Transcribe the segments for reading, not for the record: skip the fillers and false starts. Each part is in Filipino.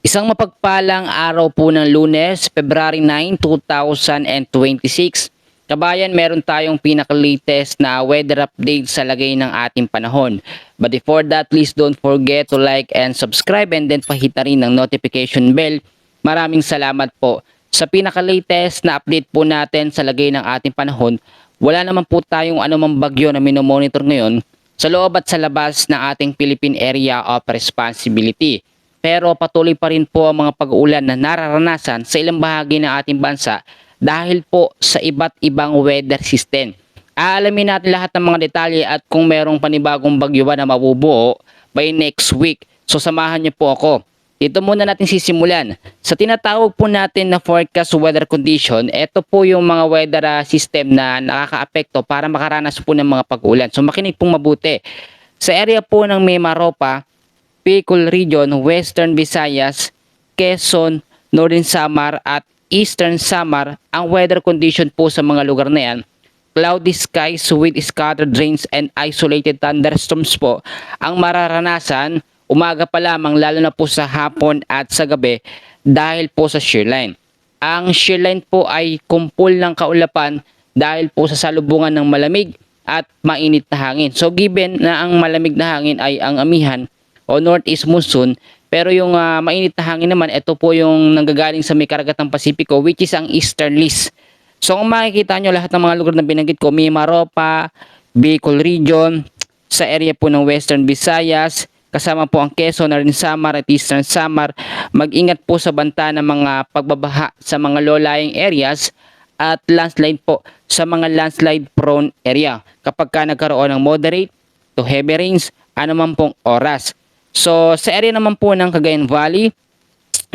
Isang mapagpalang araw po ng Lunes, February 9, 2026. Kabayan, meron tayong pinaka-latest na weather update sa lagay ng ating panahon. But before that, please don't forget to like and subscribe and then pahita rin ng notification bell. Maraming salamat po. Sa pinaka-latest na update po natin sa lagay ng ating panahon, wala naman po tayong anumang bagyo na minomonitor ngayon sa loob at sa labas ng ating Philippine Area of Responsibility. Pero patuloy pa rin po ang mga pag-uulan na nararanasan sa ilang bahagi ng ating bansa dahil po sa iba't ibang weather system. Aalamin natin lahat ng mga detalye at kung merong panibagong bagyo ba na mabubuo by next week. So samahan niyo po ako. Dito muna natin sisimulan. Sa tinatawag po natin na forecast weather condition, ito po yung mga weather system na nakakaapekto para makaranas po ng mga pag-ulan. So makinig pong mabuti. Sa area po ng Mimaropa, Bicol Region, Western Visayas, Quezon, Northern Samar at Eastern Samar, ang weather condition po sa mga lugar na yan, cloudy skies with scattered rains and isolated thunderstorms po ang mararanasan umaga pa lamang lalo na po sa hapon at sa gabi dahil po sa shearline. Ang shearline po ay kumpul ng kaulapan dahil po sa salubungan ng malamig at mainit na hangin. So given na ang malamig na hangin ay ang amihan o northeast monsoon, pero yung mainit na hangin naman, ito po yung nanggagaling sa may karagatang Pasipiko, which is ang easterlies. So kung makikita nyo lahat ng mga lugar na binanggit ko, Mimaropa, Bicol Region, sa area po ng Western Visayas, kasama po ang Quezon, Northern Samar at Eastern Samar, mag-ingat po sa banta ng mga pagbabaha sa mga low-lying areas at landslide po sa mga landslide prone area kapag ka nagkaroon ng moderate to heavy rains anuman pong oras. So sa area naman po ng Cagayan Valley,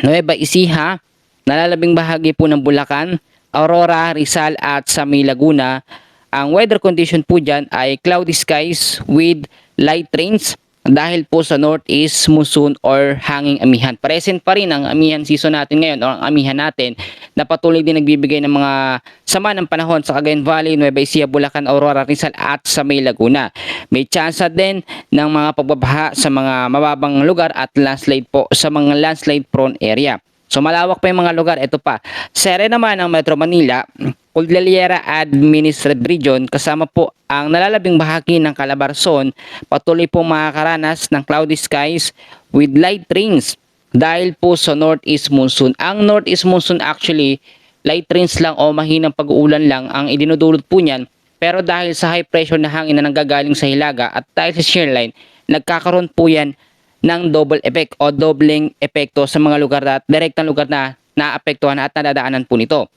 Nueva Ecija, nalalabing bahagi po ng Bulacan, Aurora, Rizal at sa May Laguna, ang weather condition po dyan ay cloudy skies with light rains dahil po sa northeast monsoon or hanging amihan. Present pa rin ang amihan season natin ngayon o ang amihan natin na patuloy din nagbibigay ng mga sama ng panahon sa Cagayan Valley, Nueva Ecija, Bulacan, Aurora, Rizal at sa May Laguna. May chance din ng mga pagbabaha sa mga mababang lugar at landslide po sa mga landslide prone area. So malawak pa yung mga lugar. Ito pa. Sa area naman ng Metro Manila, Cordillera Administrative Region, kasama po ang nalalabing bahagi ng Calabarzon, patuloy po makakaranas ng cloudy skies with light rains dahil po sa northeast monsoon. Ang northeast monsoon actually, light rains lang o mahinang pag-uulan lang ang idinudulot po niyan. Pero dahil sa high pressure na hangin na nanggagaling sa hilaga at dahil sa shearline, nagkakaroon po yan ng double effect o dobleng epekto sa mga lugar at direktang lugar na naapektuhan at nadadaanan po nito.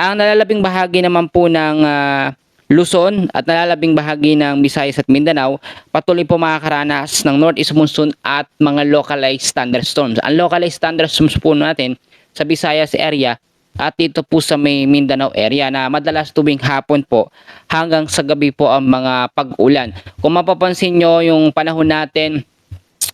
Ang nalalabing bahagi naman po ng Luzon at nalalabing bahagi ng Visayas at Mindanao, patuloy po makakaranas ng northeast monsoon at mga localized thunderstorms. Ang localized thunderstorms po natin sa Visayas area at dito po sa may Mindanao area na madalas tuwing hapon po hanggang sa gabi po ang mga pag-ulan. Kung mapapansin nyo yung panahon natin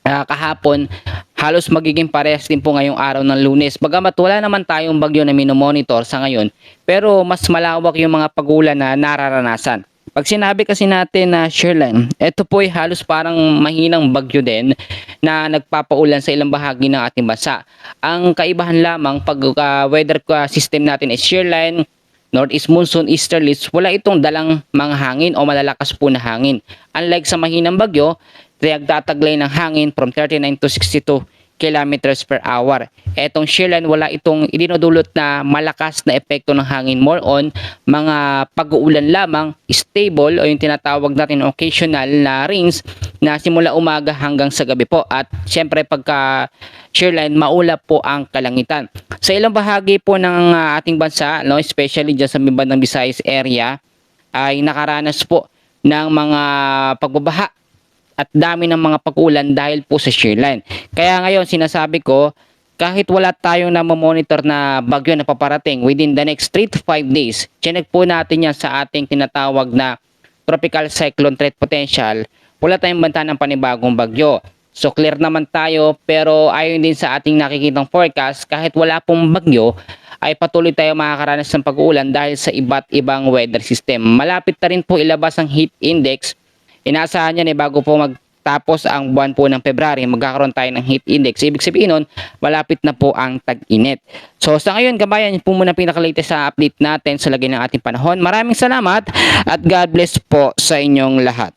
kahapon, halos magiging parehas din po ngayong araw ng Lunes. Bagamat wala naman tayong bagyo na minomonitor sa ngayon, pero mas malawak yung mga pag-ulan na nararanasan. Pag sinabi kasi natin na shearline, ito po ay halos parang mahinang bagyo din na nagpapaulan sa ilang bahagi ng ating bansa. Ang kaibahan lamang pag weather system natin is shearline, northeast monsoon, easterlies, wala itong dalang mga hangin o malalakas po na hangin. Unlike sa mahinang bagyo, nagtataglay ng hangin from 39 to 62 kilometers per hour. Etong shearline, wala itong idinudulot na malakas na epekto ng hangin. More on mga pag-uulan lamang, stable o yung tinatawag natin occasional na rains na simula umaga hanggang sa gabi po. At syempre pagka shearline, maulap po ang kalangitan. Sa ilang bahagi po ng ating bansa, no, especially dyan sa bandang Visayas area, ay nakaranas po ng mga pagbabaha at dami ng mga pag-ulan dahil po sa shearline. Kaya ngayon sinasabi ko, kahit wala tayong namomonitor na bagyo na paparating within the next 3 to 5 days, chinek po natin yan sa ating tinatawag na tropical cyclone threat potential, wala tayong banta ng panibagong bagyo. So clear naman tayo, pero ayon din sa ating nakikitang forecast, kahit wala pong bagyo, ay patuloy tayo makakaranas ng pag-uulan dahil sa iba't ibang weather system. Malapit na rin po ilabas ang heat index. Inaasahan yan bago po Tapos ang buwan po ng February, magkakaroon tayo ng heat index. Ibig sabihin nun, malapit na po ang tag-init. So sa ngayon, kabayan, yun po muna pinaka-latest sa update natin sa lagay ng ating panahon. Maraming salamat at God bless po sa inyong lahat.